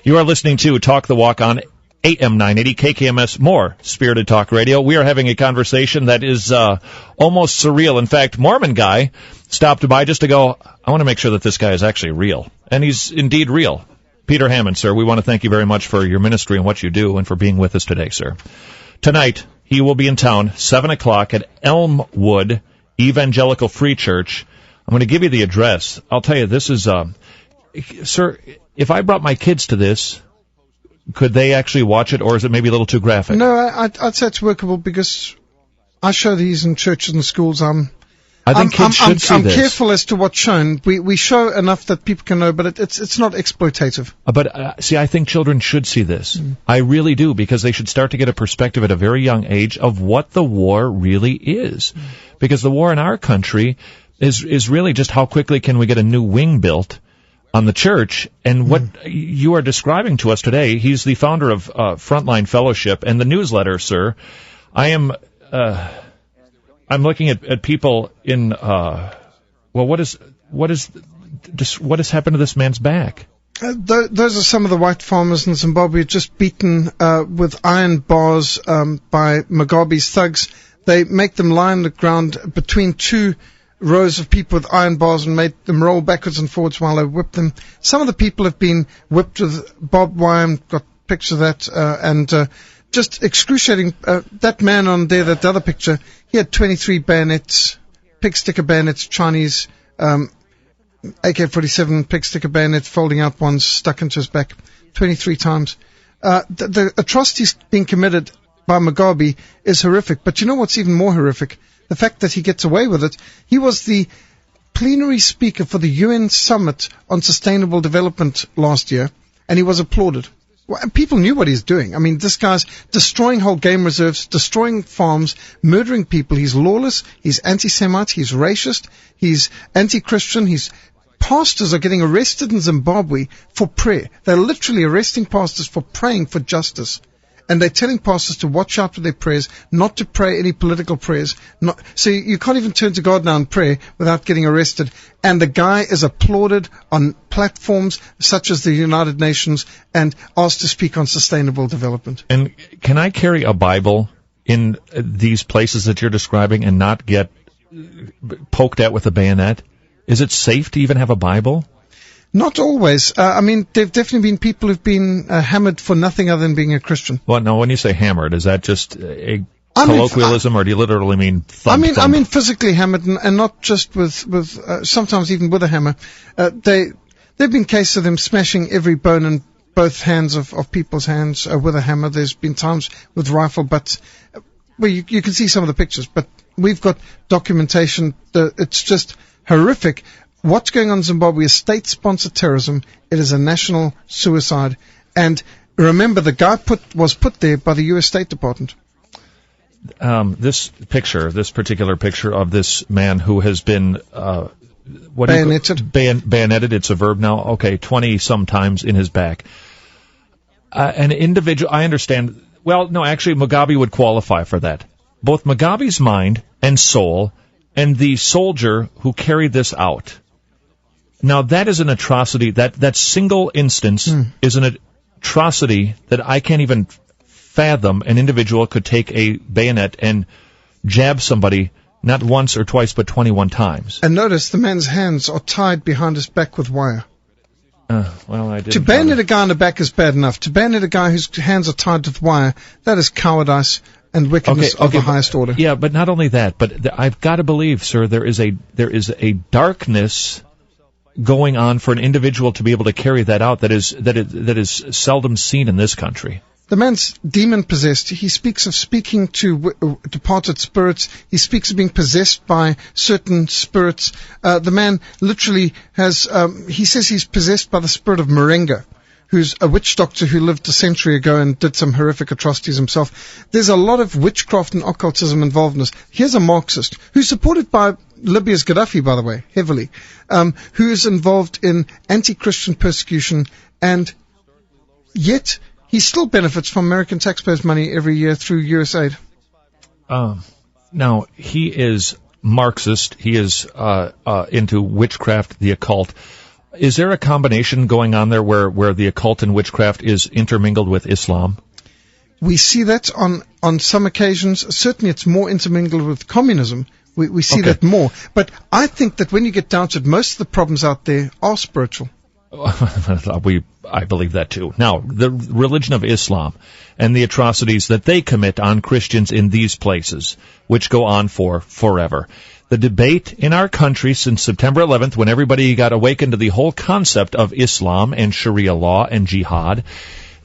You are listening to Talk the Walk on AM 980 KKMS, more Spirited Talk Radio. We are having a conversation that is almost surreal. In fact, Mormon guy stopped by just to go, I want to make sure that this guy is actually real. And he's indeed real. Peter Hammond, sir, we want to thank you very much for your ministry and what you do and for being with us today, sir. Tonight, he will be in town, 7 o'clock at Elmwood Evangelical Free Church. I'm going to give you the address. I'll tell you, this is, sir, if I brought my kids to this, could they actually watch it, or is it maybe a little too graphic? No, I'd say it's workable because I show these in churches and schools. I think kids should see this. I'm careful as to what's shown. We show enough that people can know, but it's not exploitative. But see, I think children should see this. I really do, because they should start to get a perspective at a very young age of what the war really is. Because the war in our country is really just how quickly can we get a new wing built on the church, and what you are describing to us today. He's the founder of Frontline Fellowship and the newsletter, sir. I'm looking at people in what has happened to this man's back? Those are some of the white farmers in Zimbabwe just beaten with iron bars by Mugabe's thugs. They make them lie on the ground between two rows of people with iron bars and made them roll backwards and forwards while they whipped them. Some of the people have been whipped with barbed wire, got pictures of that, and just excruciating. That man on there, that other picture, he had 23 bayonets, pig sticker bayonets, Chinese AK-47 pig sticker bayonets, folding out ones stuck into his back 23 times. The atrocities being committed by Mugabe is horrific, but you know what's even more horrific? The fact that he gets away with it. He was the plenary speaker for the UN Summit on Sustainable Development last year, and he was applauded. Well, people knew what he's doing. I mean, this guy's destroying whole game reserves, destroying farms, murdering people. He's lawless. He's anti-Semite. He's racist. He's anti-Christian. Pastors are getting arrested in Zimbabwe for prayer. They're literally arresting pastors for praying for justice. And they're telling pastors to watch out with their prayers, not to pray any political prayers. So you can't even turn to God now and pray without getting arrested. And the guy is applauded on platforms such as the United Nations and asked to speak on sustainable development. And can I carry a Bible in these places that you're describing and not get poked at with a bayonet? Is it safe to even have a Bible? Not always. I mean, there have definitely been people who've been hammered for nothing other than being a Christian. Well, no, when you say hammered, is that just a colloquialism, or do you literally mean thump? I mean physically hammered, and not just with sometimes even with a hammer. There've been cases of them smashing every bone in both hands of people's hands with a hammer. There's been times with rifle butts. Well, you can see some of the pictures, but we've got documentation. It's just horrific. What's going on in Zimbabwe is state-sponsored terrorism. It is a national suicide. And remember, the guy was put there by the U.S. State Department. This particular picture of this man who has been bayoneted. Bayoneted, it's a verb now. Okay, 20-some times in his back. An individual, I understand. Well, no, actually, Mugabe would qualify for that. Both Mugabe's mind and soul and the soldier who carried this out. Now, that is an atrocity. That single instance is an atrocity that I can't even fathom. An individual could take a bayonet and jab somebody not once or twice, but 21 times. And notice the man's hands are tied behind his back with wire. To bayonet a guy on the back is bad enough. To bayonet a guy whose hands are tied with wire, that is cowardice and wickedness of the highest order. Yeah, but not only that, but I've got to believe, sir, there is a darkness going on for an individual to be able to carry that out that is seldom seen in this country. The man's demon-possessed. He speaks of speaking to departed spirits. He speaks of being possessed by certain spirits. The man literally has, he says he's possessed by the spirit of Moringa, who's a witch doctor who lived a century ago and did some horrific atrocities himself. There's a lot of witchcraft and occultism involved in this. Here's a Marxist who's supported by Libya's Gaddafi, by the way, heavily, who is involved in anti-Christian persecution, and yet he still benefits from American taxpayers' money every year through USAID. Now, he is Marxist. He is into witchcraft, the occult. is there a combination going on there where the occult and witchcraft is intermingled with Islam? We see that on some occasions. Certainly it's more intermingled with communism. We see that more. But I think that when you get down to it, most of the problems out there are spiritual. I believe that too. Now, the religion of Islam and the atrocities that they commit on Christians in these places, which go on for forever. The debate in our country since September 11th, when everybody got awakened to the whole concept of Islam and Sharia law and jihad,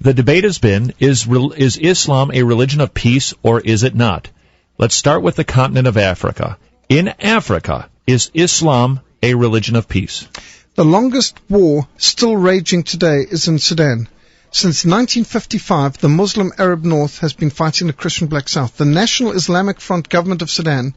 the debate has been, is Islam a religion of peace or is it not? Let's start with the continent of Africa. In Africa, is Islam a religion of peace? The longest war still raging today is in Sudan. Since 1955, the Muslim Arab North has been fighting the Christian Black South. The National Islamic Front government of Sudan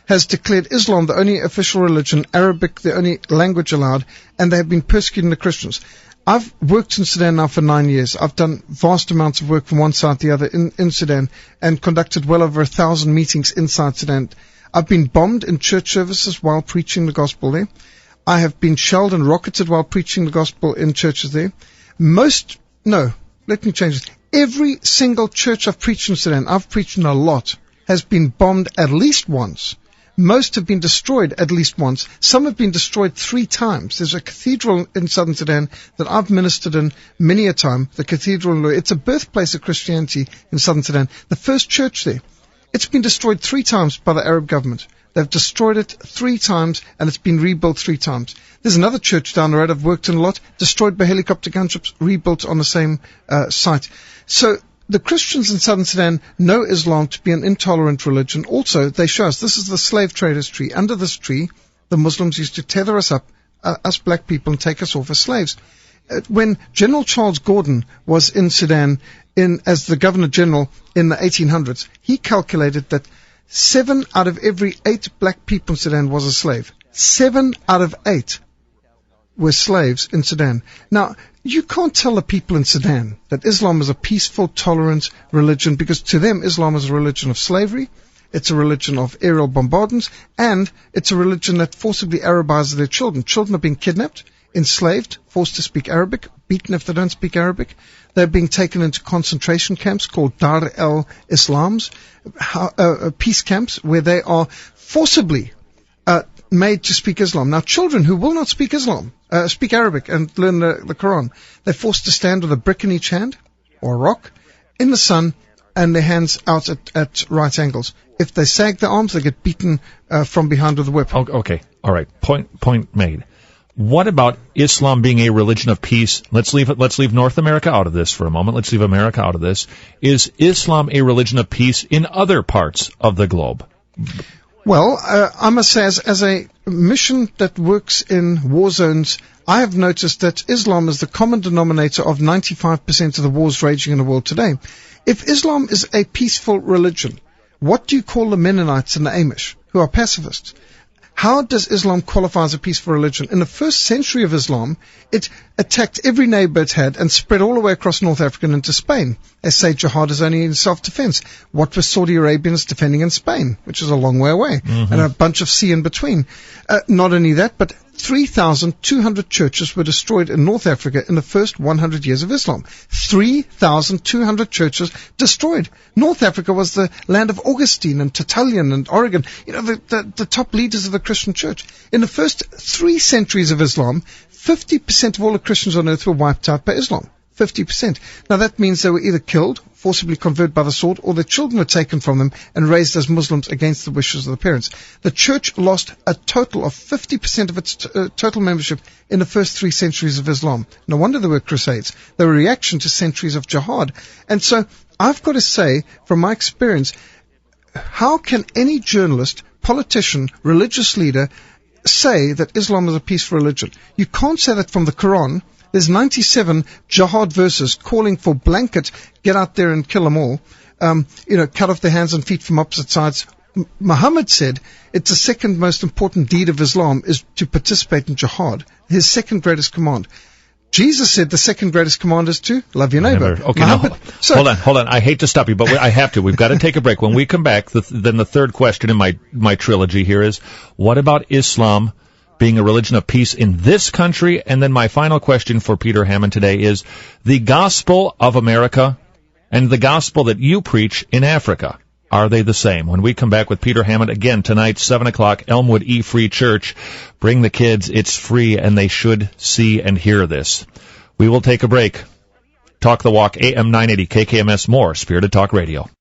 has declared Islam the only official religion, Arabic the only language allowed, and they have been persecuting the Christians. I've worked in Sudan now for 9 years. I've done vast amounts of work from one side to the other in Sudan and conducted well over 1,000 meetings inside Sudan. I've been bombed in church services while preaching the gospel there. I have been shelled and rocketed while preaching the gospel in churches there. Every single church I've preached in Sudan, I've preached in a lot, has been bombed at least once. Most have been destroyed at least once. Some have been destroyed 3 times. There's a cathedral in southern Sudan that I've ministered in many a time, the cathedral. It's a birthplace of Christianity in southern Sudan. The first church there, it's been destroyed 3 times by the Arab government. They've destroyed it 3 times, and it's been rebuilt 3 times. There's another church down the road I've worked in a lot, destroyed by helicopter gunships, rebuilt on the same site. So the Christians in southern Sudan know Islam to be an intolerant religion. Also, they show us, this is the slave traders' tree. Under this tree, the Muslims used to tether us up, us black people, and take us off as slaves. When General Charles Gordon was in Sudan as the Governor General in the 1800s, he calculated that 7 out of every 8 black people in Sudan was a slave. 7 out of 8 were slaves in Sudan. Now, you can't tell the people in Sudan that Islam is a peaceful, tolerant religion, because to them Islam is a religion of slavery, it's a religion of aerial bombardments, and it's a religion that forcibly Arabizes their children. Children are being kidnapped, enslaved, forced to speak Arabic, beaten if they don't speak Arabic. They're being taken into concentration camps called Dar el-Islams, peace camps, where they are forcibly made to speak Islam. Now, children who will not speak speak Arabic and learn the Quran, they're forced to stand with a brick in each hand, or a rock, in the sun, and their hands out at right angles. If they sag their arms, they get beaten from behind with a whip. Okay, all right, point made. What about Islam being a religion of peace? Let's leave North America out of this for a moment. Let's leave America out of this. Is Islam a religion of peace in other parts of the globe? Well, I must say, as a mission that works in war zones, I have noticed that Islam is the common denominator of 95% of the wars raging in the world today. If Islam is a peaceful religion, what do you call the Mennonites and the Amish, who are pacifists? How does Islam qualify as a peaceful religion? In the first century of Islam, it attacked every neighbor it had and spread all the way across North Africa and into Spain. They say jihad is only in self-defense. What were Saudi Arabians defending in Spain, which is a long way away, and a bunch of sea in between? Not only that, but 3,200 churches were destroyed in North Africa in the first 100 years of Islam. 3,200 churches destroyed. North Africa was the land of Augustine and Tertullian and Origen, the top leaders of the Christian church. In the first 3 centuries of Islam, 50% of all the Christians on earth were wiped out by Islam. 50%. Now that means they were either killed, forcibly converted by the sword, or their children were taken from them and raised as Muslims against the wishes of the parents. The church lost a total of 50% of its total membership in the first 3 centuries of Islam. No wonder there were crusades. They were a reaction to centuries of jihad. And so I've got to say, from my experience, how can any journalist, politician, religious leader say that Islam is a peaceful religion? You can't say that from the Quran. There's 97 jihad verses calling for blanket, get out there and kill them all, cut off their hands and feet from opposite sides. Muhammad said it's the second most important deed of Islam is to participate in jihad, his second greatest command. Jesus said the second greatest command is to love your neighbor. Okay, hold on. I hate to stop you, but I have to. We've got to take a break. When we come back, then the third question in my trilogy here is, what about Islam being a religion of peace in this country? And then my final question for Peter Hammond today is the gospel of America and the gospel that you preach in Africa. Are they the same? When we come back with Peter Hammond again tonight, 7 o'clock, Elmwood E Free Church. Bring the kids. It's free, and they should see and hear this. We will take a break. Talk the Walk, AM 980, KKMS, more Spirited Talk Radio.